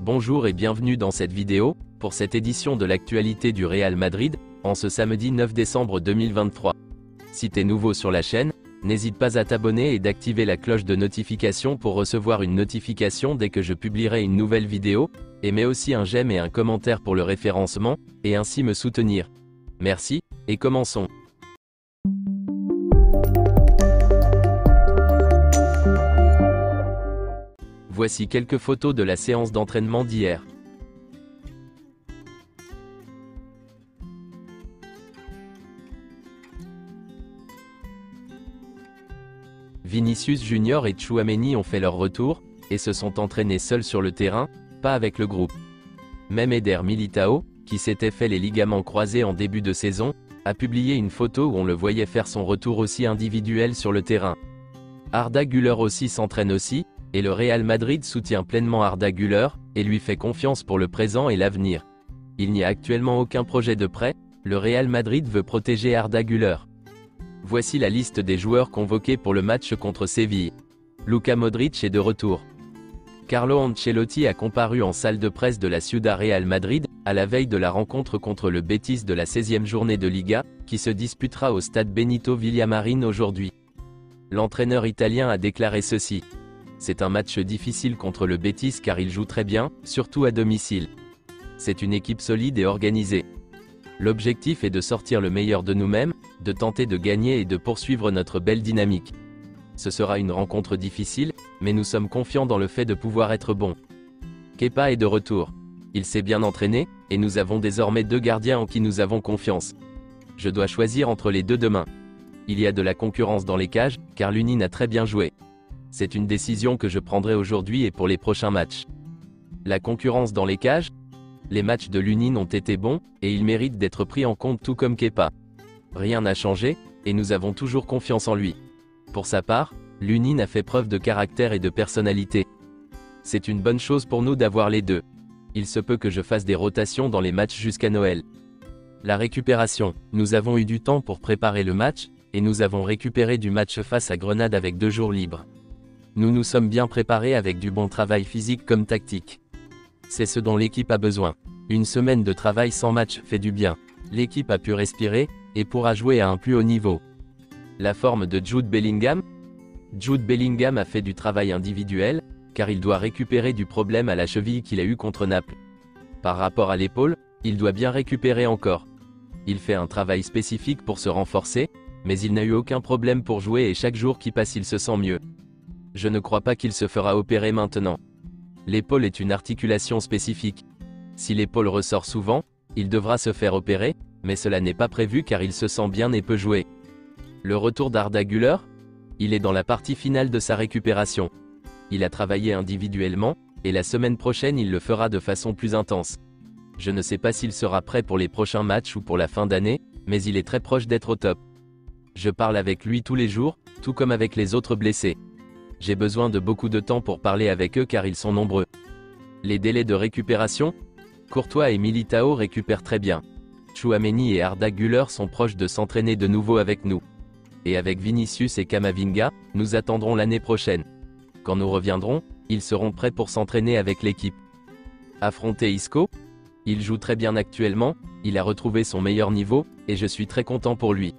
Bonjour et bienvenue dans cette vidéo, pour cette édition de l'actualité du Real Madrid, en ce samedi 9 décembre 2023. Si t'es nouveau sur la chaîne, n'hésite pas à t'abonner et d'activer la cloche de notification pour recevoir une notification dès que je publierai une nouvelle vidéo, et mets aussi un j'aime et un commentaire pour le référencement, et ainsi me soutenir. Merci, et commençons. Voici quelques photos de la séance d'entraînement d'hier. Vinicius Junior et Tchouaméni ont fait leur retour, et se sont entraînés seuls sur le terrain, pas avec le groupe. Même Eder Militao, qui s'était fait les ligaments croisés en début de saison, a publié une photo où on le voyait faire son retour aussi individuel sur le terrain. Arda Güler aussi s'entraîne aussi, et le Real Madrid soutient pleinement Arda Güler, et lui fait confiance pour le présent et l'avenir. Il n'y a actuellement aucun projet de prêt, le Real Madrid veut protéger Arda Güler. Voici la liste des joueurs convoqués pour le match contre Séville. Luka Modric est de retour. Carlo Ancelotti a comparu en salle de presse de la Ciudad Real Madrid, à la veille de la rencontre contre le Betis de la 16e journée de Liga, qui se disputera au stade Benito Villamarín aujourd'hui. L'entraîneur italien a déclaré ceci. C'est un match difficile contre le Betis car il joue très bien, surtout à domicile. C'est une équipe solide et organisée. L'objectif est de sortir le meilleur de nous-mêmes, de tenter de gagner et de poursuivre notre belle dynamique. Ce sera une rencontre difficile, mais nous sommes confiants dans le fait de pouvoir être bons. Kepa est de retour. Il s'est bien entraîné, et nous avons désormais deux gardiens en qui nous avons confiance. Je dois choisir entre les deux demain. Il y a de la concurrence dans les cages, car l'Union a très bien joué. C'est une décision que je prendrai aujourd'hui et pour les prochains matchs. La concurrence dans les cages? Les matchs de l'Union ont été bons, et ils méritent d'être pris en compte tout comme Kepa. Rien n'a changé, et nous avons toujours confiance en lui. Pour sa part, l'Union a fait preuve de caractère et de personnalité. C'est une bonne chose pour nous d'avoir les deux. Il se peut que je fasse des rotations dans les matchs jusqu'à Noël. La récupération. Nous avons eu du temps pour préparer le match, et nous avons récupéré du match face à Grenade avec 2 jours libres. Nous nous sommes bien préparés avec du bon travail physique comme tactique. C'est ce dont l'équipe a besoin. Une semaine de travail sans match fait du bien. L'équipe a pu respirer, et pourra jouer à un plus haut niveau. La forme de Jude Bellingham? Jude Bellingham a fait du travail individuel, car il doit récupérer du problème à la cheville qu'il a eu contre Naples. Par rapport à l'épaule, il doit bien récupérer encore. Il fait un travail spécifique pour se renforcer, mais il n'a eu aucun problème pour jouer et chaque jour qui passe il se sent mieux. Je ne crois pas qu'il se fera opérer maintenant. L'épaule est une articulation spécifique. Si l'épaule ressort souvent, il devra se faire opérer, mais cela n'est pas prévu car il se sent bien et peut jouer. Le retour d'Arda Güler? Il est dans la partie finale de sa récupération. Il a travaillé individuellement, et la semaine prochaine il le fera de façon plus intense. Je ne sais pas s'il sera prêt pour les prochains matchs ou pour la fin d'année, mais il est très proche d'être au top. Je parle avec lui tous les jours, tout comme avec les autres blessés. J'ai besoin de beaucoup de temps pour parler avec eux car ils sont nombreux. Les délais de récupération? Courtois et Militao récupèrent très bien. Tchouaméni et Arda Güler sont proches de s'entraîner de nouveau avec nous. Et avec Vinicius et Camavinga, nous attendrons l'année prochaine. Quand nous reviendrons, ils seront prêts pour s'entraîner avec l'équipe. Affronter Isco? Il joue très bien actuellement, il a retrouvé son meilleur niveau, et je suis très content pour lui.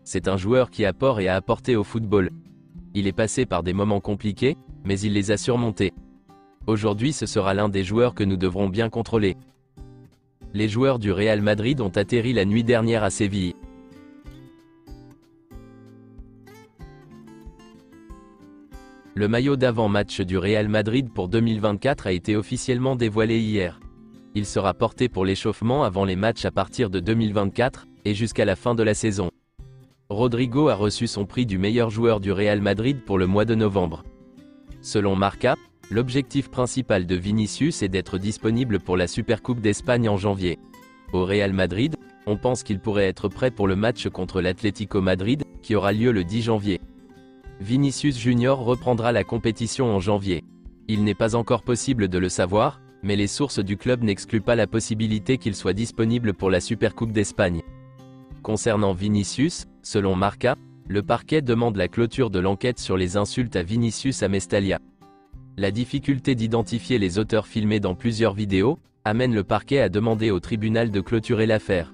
C'est un joueur qui apporte et a apporté au football. Il est passé par des moments compliqués, mais il les a surmontés. Aujourd'hui ce sera l'un des joueurs que nous devrons bien contrôler. Les joueurs du Real Madrid ont atterri la nuit dernière à Séville. Le maillot d'avant-match du Real Madrid pour 2024 a été officiellement dévoilé hier. Il sera porté pour l'échauffement avant les matchs à partir de 2024, et jusqu'à la fin de la saison. Rodrigo a reçu son prix du meilleur joueur du Real Madrid pour le mois de novembre. Selon Marca, l'objectif principal de Vinicius est d'être disponible pour la Supercoupe d'Espagne en janvier. Au Real Madrid, on pense qu'il pourrait être prêt pour le match contre l'Atlético Madrid, qui aura lieu le 10 janvier. Vinicius Junior reprendra la compétition en janvier. Il n'est pas encore possible de le savoir, mais les sources du club n'excluent pas la possibilité qu'il soit disponible pour la Supercoupe d'Espagne. Concernant Vinicius, selon Marca, le parquet demande la clôture de l'enquête sur les insultes à Vinicius à Mestalla. La difficulté d'identifier les auteurs filmés dans plusieurs vidéos amène le parquet à demander au tribunal de clôturer l'affaire.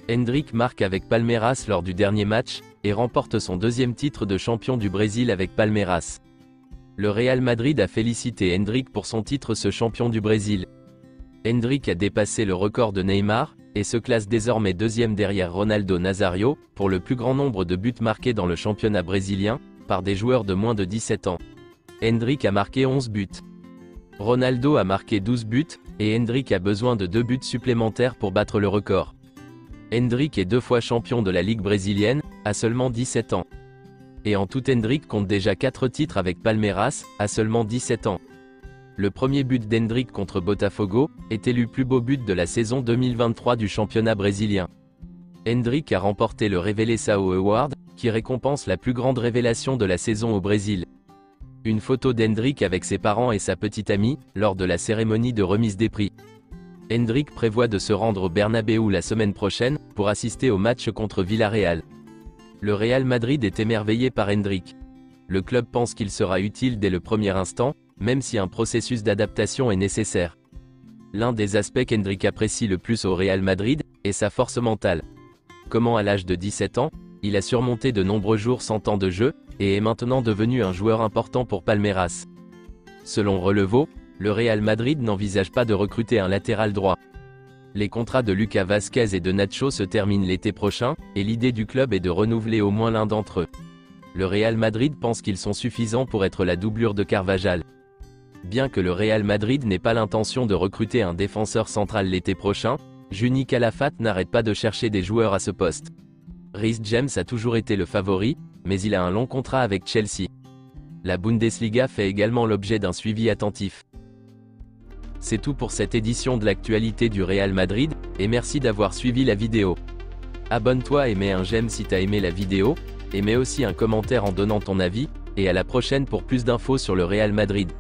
Hendrick marque avec Palmeiras lors du dernier match et remporte son deuxième titre de champion du Brésil avec Palmeiras. Le Real Madrid a félicité Hendrick pour son titre de champion du Brésil. Hendrick a dépassé le record de Neymar et se classe désormais deuxième derrière Ronaldo Nazario pour le plus grand nombre de buts marqués dans le championnat brésilien par des joueurs de moins de 17 ans. Hendrick a marqué 11 buts. Ronaldo a marqué 12 buts, et Hendrick a besoin de 2 buts supplémentaires pour battre le record. Hendrick est 2 fois champion de la Ligue brésilienne, à seulement 17 ans. Et en tout Hendrick compte déjà 4 titres avec Palmeiras, à seulement 17 ans. Le premier but d'Hendrick contre Botafogo est élu plus beau but de la saison 2023 du championnat brésilien. Hendrick a remporté le Revelação Award, qui récompense la plus grande révélation de la saison au Brésil. Une photo d'Hendrick avec ses parents et sa petite amie, lors de la cérémonie de remise des prix. Hendrick prévoit de se rendre au Bernabéu la semaine prochaine, pour assister au match contre Villarreal. Le Real Madrid est émerveillé par Hendrick. Le club pense qu'il sera utile dès le premier instant, même si un processus d'adaptation est nécessaire. L'un des aspects qu'Hendrick apprécie le plus au Real Madrid, est sa force mentale. Comment à l'âge de 17 ans, il a surmonté de nombreux jours sans temps de jeu, et est maintenant devenu un joueur important pour Palmeiras. Selon Relevo, le Real Madrid n'envisage pas de recruter un latéral droit. Les contrats de Lucas Vazquez et de Nacho se terminent l'été prochain, et l'idée du club est de renouveler au moins l'un d'entre eux. Le Real Madrid pense qu'ils sont suffisants pour être la doublure de Carvajal. Bien que le Real Madrid n'ait pas l'intention de recruter un défenseur central l'été prochain, Juni Calafat n'arrête pas de chercher des joueurs à ce poste. Reece James a toujours été le favori, mais il a un long contrat avec Chelsea. La Bundesliga fait également l'objet d'un suivi attentif. C'est tout pour cette édition de l'actualité du Real Madrid, et merci d'avoir suivi la vidéo. Abonne-toi et mets un j'aime si t'as aimé la vidéo, et mets aussi un commentaire en donnant ton avis, et à la prochaine pour plus d'infos sur le Real Madrid.